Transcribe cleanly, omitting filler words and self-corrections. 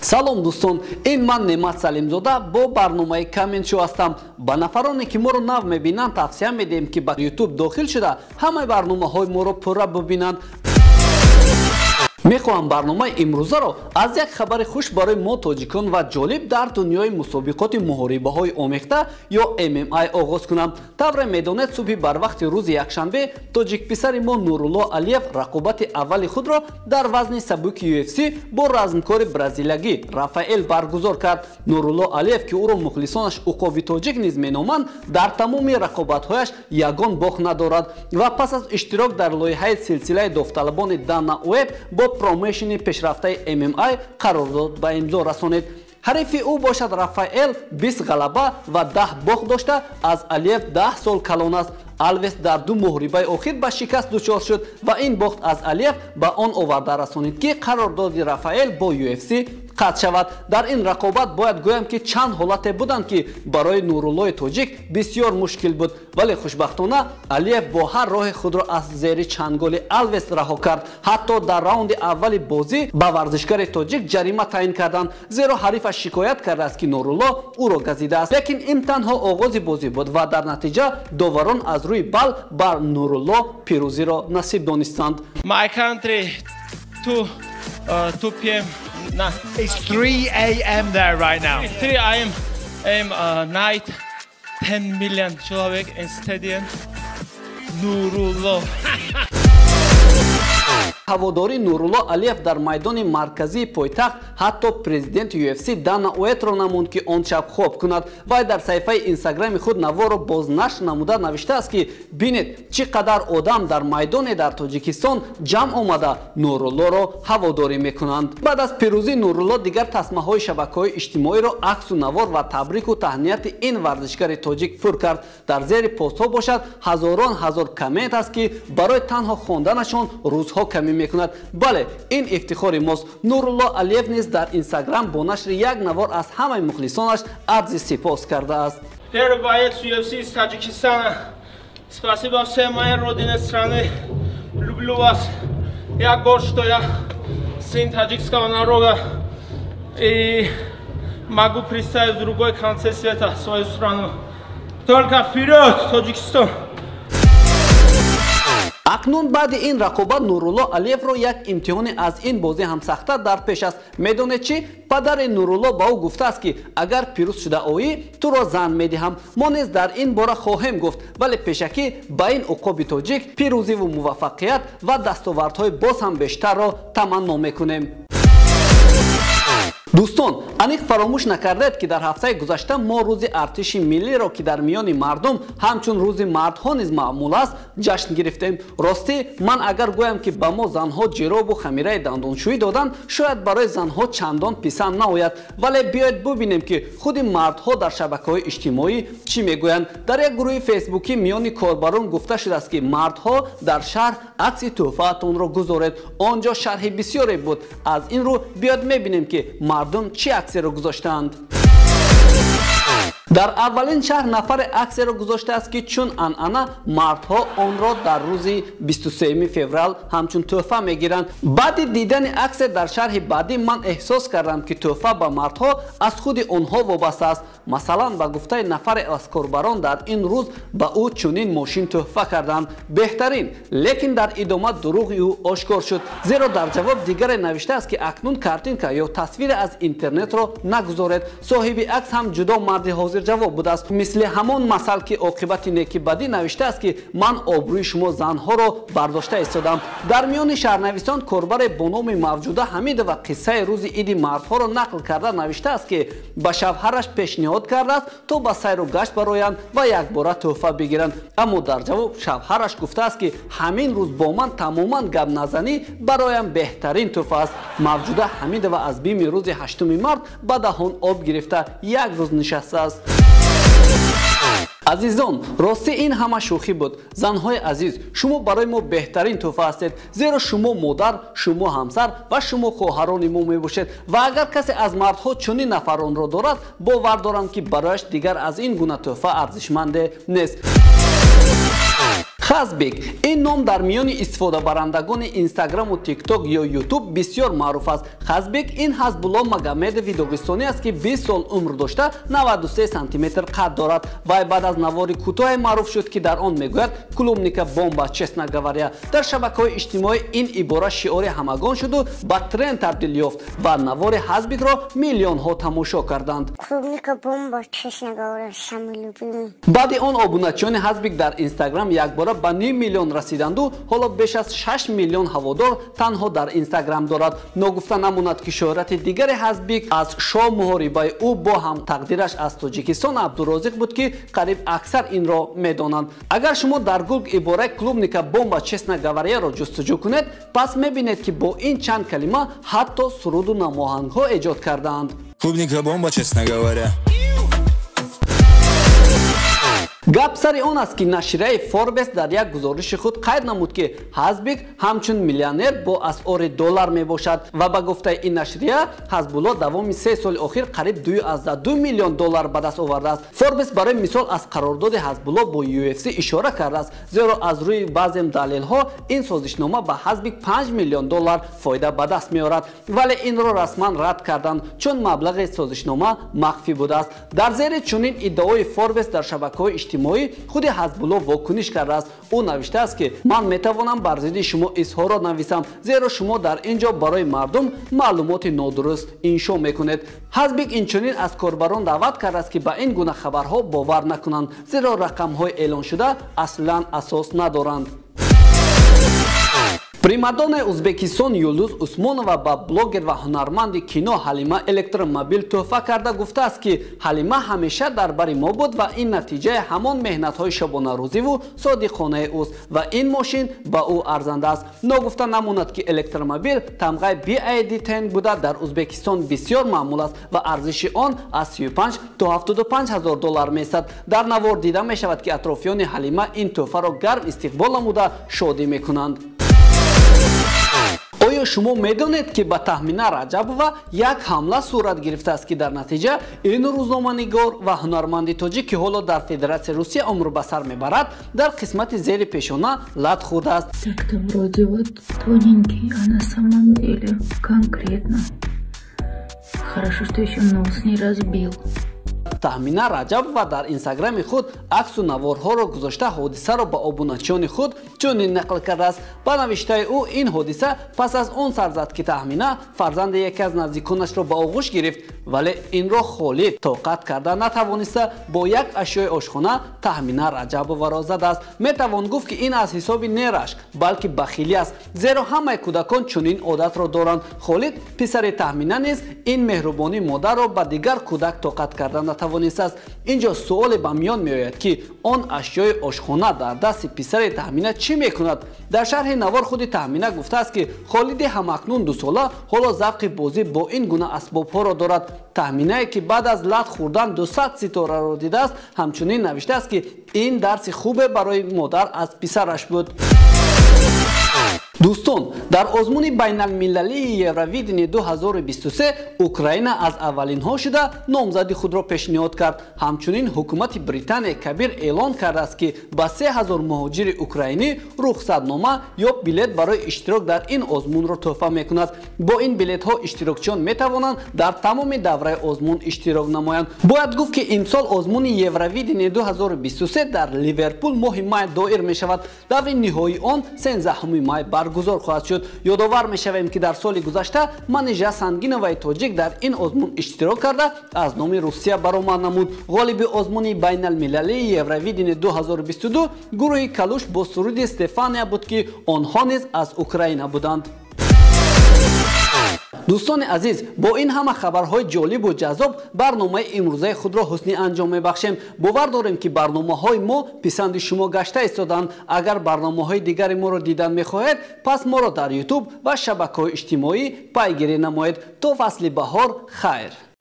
салом дӯстон, ин ман Неъмат Салимзода бо барномаи Комент Шоу ҳастам. Ба нафароне ки моро нав мебинанд тавсия медиҳем ки ба YouTube дохил шуда ҳамаи барномаҳои моро пурра бибинанд. мехоҳам барномаи имрӯзаро аз як хабари хуш барои мо тоҷикон ва ҷолиб дар дунёи мусобиқоти муҳорибаҳои омехта ё MMA оғоз кунам. тавре медонед, субҳи барвақти рӯзи якшанбе тоҷикписари мо Нурулло Алиев рақобати аввали худро дар вазни сабуки UFC бо размкори бразилиягӣ Рафаэл баргузор кард. Нурулло Алиев, ки ӯро мухлисонаш уқоби тоҷик низ меноманд, дар тамоми рақобатҳояш ягон бох надорад ва пас аз иштирок дар лоиҳаи силсилаи довталабони Dana White бо промоушени пешрафтаи MMA қарордод ба имзо расонид. ҳарифи ӯ бошад Рафаэл 20 ғалаба ва 10 бох дошта, аз Алиев 10 сол калон аст. Алвес дар ду муҳорибаи охир ба шикаст дучор шуд ва ин бохт аз Алиев ба он оварда расонид ки қарордоди Рафаэл бо UFC қатъ шавад. дар ин рақобат бояд гӯям ки чанд ҳолате буданд ки барои Нуруллои тоҷик бисёр мушкил буд, вале хушбахтона Алиев бо ҳар роҳи худро аз зери чанголи Алвес раҳо кард. ҳатто дар раунди аввали бозӣ ба варзишгари тоҷик ҷарима таъин карданд, зеро ҳарифаш шикоят кардааст ки Нурулло ӯро газидааст. лекин ин танҳо оғози бозӣ буд ва дар натиҷа доварон аз рӯи бал ба Нурулло пирӯзиро насиб донистанд. My country 2 p.m. Nah. It's 3 a.m. there right now. 3 a.m. Night. 10 million человек in stadium. Nurullo. ҳаводори Нурулло Алиев дар майдони марказии пойтахт ҳатто президенти UFC Dana White-ро намонд ки он шаб хоб кунад. вай дар саҳифаи инстаграми худ наворо бознашр намуда навиштааст ки бинед чӣ қадар одам дар майдоне дар Тоҷикистон ҷамъ омада Нуруллоро ҳаводорӣ мекунанд. баъд аз пирӯзии Нурулло дигар тасмаҳои шабакаҳои иҷтимоиро аксу навор ва табрику таҳнияти ин варзишгари тоҷик пур кард. дар зери постҳо бошад ҳазорон ҳазор коммент аст ки барои танҳо хонданашон рӯзҳо камӣ мекунад. бале, ин ифтихори мост. Нурулло Алиев низ дар Инстаграм бо нашри як навор аз ҳамаи мухлисонаш арзи сипос кардааст. Первый боец UFC из Таджикистана. Спасибо всем моей родине страны. Люблю вас. Я горд, что я сын таджикского народа и могу представить в другой конце света свою страну. Только вперед, Таджикистан! акнун баъди ин рақобат Нурулло Алиевро як имтиҳоне аз ин бозӣ ҳам сахттар дар пеш аст. медонед чӣ? падари Нурулло ба ӯ гуфтааст ки агар пирӯз шуда оӣ, туро зан медиҳам. мо низ дар ин бора хоҳем гуфт, вале пешакӣ ба ин уқоби тоҷик пирӯзиву муваффақият ва дастовардҳои боз ҳам бештарро таманно мекунем. дӯстон, аниқ фаромӯш накардед ки дар ҳафтаи гузашта мо рӯзи артиши миллиро ки дар миёни мардум ҳамчун рӯзи мардҳо низ маъмул аст ҷашн гирифтем. ростӣ ман агар гӯям ки ба мо занҳо ҷиробу хамираи дандоншӯӣ доданд, шояд барои занҳо чандон писанд наояд, вале биёед бубинем ки худи мардҳо дар шабакаҳои иҷтимоӣ чӣ мегӯянд. дар як гурӯҳи фейсбукӣ миёни корбарон гуфта шудааст ки мардҳо дар шаҳр акси тӯҳфаатонро гузоред. он ҷо шарҳи бисёре буд. аз ин рӯ биёед мебинем ки мардум чӣ аксеро гузоштаанд. дар аввалин шаҳр нафаре аксеро гузоштааст ки чун анъана мардҳо онро дар рӯзи 23 феврал ҳамчун тӯҳфа мегиранд. баъди дидани аксе дар шарҳи баъдӣ ман эҳсос кардам ки тӯҳфа ба мардҳо аз худи онҳо вобаста аст. масалан, ба гуфтаи нафаре аз корбарон дар ин рӯз ба ӯ чунин мошин тӯҳфа карданд. беҳтарин, лекин дар идома дурӯғи ӯ ошкор шуд, зеро дар ҷавоб дигаре навиштааст ки акнун картинка ё тасвире аз интернетро нагузоред. соҳиби акс ҳам ҷудо марди ҳозир ҷавоб будааст. мисли ҳамон масал ки оқибати некибадӣ навиштааст ки ман обрӯи шумо занҳоро бардошта истодам. дар миёни шаҳрнависон корбаре бо номи Мавҷуда Ҳамидова қиссаи рӯзи иди мардҳоро нақл карда навиштааст ки ба шавҳараш пешниҳод кардааст то ба сайру гашт бароянд ва якбора тӯҳфа бигиранд. аммо дар ҷавоб шавҳараш гуфтааст ки ҳамин рӯз бо ман тамоман гап назанӣ бароям беҳтарин тӯҳфа аст. Мавҷуда Ҳамидова аз бими рӯзи 8 март ба даҳон об гирифта як рӯз нишастааст. азизон, рости ин ҳама шӯхӣ буд. занҳои азиз, шумо барои мо беҳтарин тӯҳфа ҳастед, зеро шумо модар, шумо ҳамсар ва шумо хоҳарони мо мебошед. ва агар касе аз мардҳо чунин нафаронро дорад, бовар дорам ки барояш дигар аз ин гуна тӯҳфа арзишманде нест. Хазбек ин ном дар миёни истифодабарандагони Инстаграму TikTok ё YouTube бисёр маъруф аст. Хазбек ин Ҳазбулло Магомедови доғистоне аст ки 20 сол умр дошта 93 сантиметр қад дорад. Вай баъд аз навори кӯтоҳе маъруф шуд ки дар он мегӯяд клубника бомба честна говоря. Дар шабакаҳои иҷтимоӣ ин ибора шиори ҳамагон шуду ба тренд табдил ёфт ва навори Хазбекро миллионҳо тамошо карданд. Клубника бомба честна говоря самый любимый. баъди он обуначиёни Хазбек дар Инстаграм якбора ба 9 миллион расиданду ҳоло беш аз 6 миллион ҳаводор танҳо дар Инстаграм дорад. Ногуфта намонад ки шӯҳрати дигари Хазбек аз шоҳ муҳорибаи ӯ бо ҳамтақдираш аз Тоҷикистон Абдурозиқ буд ки қариб аксар инро медонанд. Агар шумо дар Google ибораи клубника бомба честна говоряро ҷустуҷӯ кунед, пас мебинед ки бо ин чанд калима ҳатто суруду намоҳангҳо эҷод кардаанд. Клубника бомба честна говоря. гап сари он аст ки нашрияи Forbes дар як гузориши худ қайд намуд ки Хазбек ҳамчун миллионер бо асъори доллар мебошад ва ба гуфтаи ин нашрия Ҳазбулло давоми 3 соли охир қариб 2,2 миллион доллар ба даст овардааст. Forbes барои мисол аз қарордоди Ҳазбулло бо UFC ишора кардааст, зеро аз рӯи баъзе далелҳо ин созишнома ба Хазбек 5 миллион доллар фоида ба даст меорад, вале инро расман рад карданд, чун маблағи созишнома махфӣ будааст. дар зери чунин иддаои Forbes дар шабакаҳои иҷтимоӣ худи Ҳазбулло вокуниш кардааст. ӯ навиштааст ки ман метавонам бар зидди шумо изҳорот нависам, зеро шумо дар ин ҷо барои мардум маълумоти нодуруст иншо мекунед. Ҳазбек инчунин аз корбарон даъват кардааст ки ба ин гуна хабарҳо бовар накунанд, зеро рақамҳои эълоншуда аслан асос надоранд. примадонаи Ӯзбекистон Юлдуз Усмонова ба блогер ва ҳунарманди кино Ҳалима электромобил тӯҳфа карда гуфтааст ки Ҳалима ҳамеша дар бари мо буд ва ин натиҷаи ҳамон меҳнатҳои шабонарӯзиву содиқонаи ӯст ва ин мошин ба ӯ арзанда аст. Ногуфта намонад ки электромобил тамғаи BYD Tank буда дар Ӯзбекистон бисёр маъмул аст ва арзиши он аз 35 то 75 ҳазор доллар месад. дар навор дида мешавад ки атрофиёни Ҳалима ин тӯҳфаро гарм истиқбол намуда шодӣ мекунанд. оё шумо медонед ки ба Таҳмина Раҷабова як ҳамла сурат гирифтааст ки дар натиҷа ин рӯзноманигор ва ҳунарманди тоҷик ки ҳоло дар Федератсияи Русия умр ба сар мебарад, дар қисмати зери пешона лат хӯрдааст. Так-то вроде вот тоненький, а на самом деле конкретно. Хорошо, что еще нос не разбил. Таҳмина Раҷабова дар Инстаграми худ аксу наворҳоро гузошта ҳодисаро ба обуначиёни худ чунин нақл кардааст. Ба навиштаи ӯ ин ҳодиса пас аз он сар зад ки Таҳмина фарзанди яке аз наздиконашро ба оғӯш гирифт, вале инро холӣ тоқат карда натавониста бо як ашёи ошхона Таҳмина Раҷабоваро задааст. Метавон гуфт ки ин аз ҳисоби не рашк, балки бахилӣ аст, зеро ҳамаи кӯдакон чунин одатро доранд. Холид писари Таҳмина низ ин меҳрубонии модарро ба дигар кӯдак тоқат карда натавонист. Инҷо суоле ба миён меояд ки он ашёи ошхона дар дасти писари Таҳмина чӣ мекунад? Дар шарҳи навор худи Таҳмина гуфтааст ки Холиди ҳамакнун 2 сола ҳоло завқи бозӣ бо ин гуна асбобҳоро дорад. Таҳминае ки баъд аз лат хӯрдан 200 ситораро дидааст, ҳамчунин навиштааст ки ин дарси хубе барои модар аз писараш буд. дӯстон, дар озмуни байналмилалии Евровидение 2023 Украина аз аввалинҳо шуда номзади худро пешниҳод кард. ҳамчунин ҳукумати Британияи Кабир эълон кардааст ки ба 3000 муҳоҷири украинӣ рухсатнома ё билет барои иштирок дар ин озмунро тӯҳфа мекунад. Бо ин билетҳо иштирокчиён метавонанд дар тамоми давраи озмун иштирок намоянд. Бояд гуфт ки имсол озмуни Евровидение 2023 дар Ливерпул моҳи май доир мешавад. даври ниҳоии он 13 май баргузор хоҳад шуд. ёдовар мешавем ки дар соли гузашта Манижа Сангиноваи тоҷик дар ин озмун иштирок карда аз номи Русия баромад намуд. ғолиби озмуни байналмилалии Евровидение 2022 гурӯҳи Калуш бо суруди Стефания буд ки онҳо низ аз Украина буданд. дӯстони азиз, бо ин ҳама хабарҳои ҷолибу ҷазоб барномаи имрӯзаи худро ҳусни анҷом мебахшем. бовар дорем ки барномаҳои мо писанди шумо гашта истоданд. агар барномаҳои дигари моро дидан мехоҳед, пас моро дар YouTube ва шабакаҳои иҷтимоӣ пайгирӣ намоед. то фасли баҳор хайр.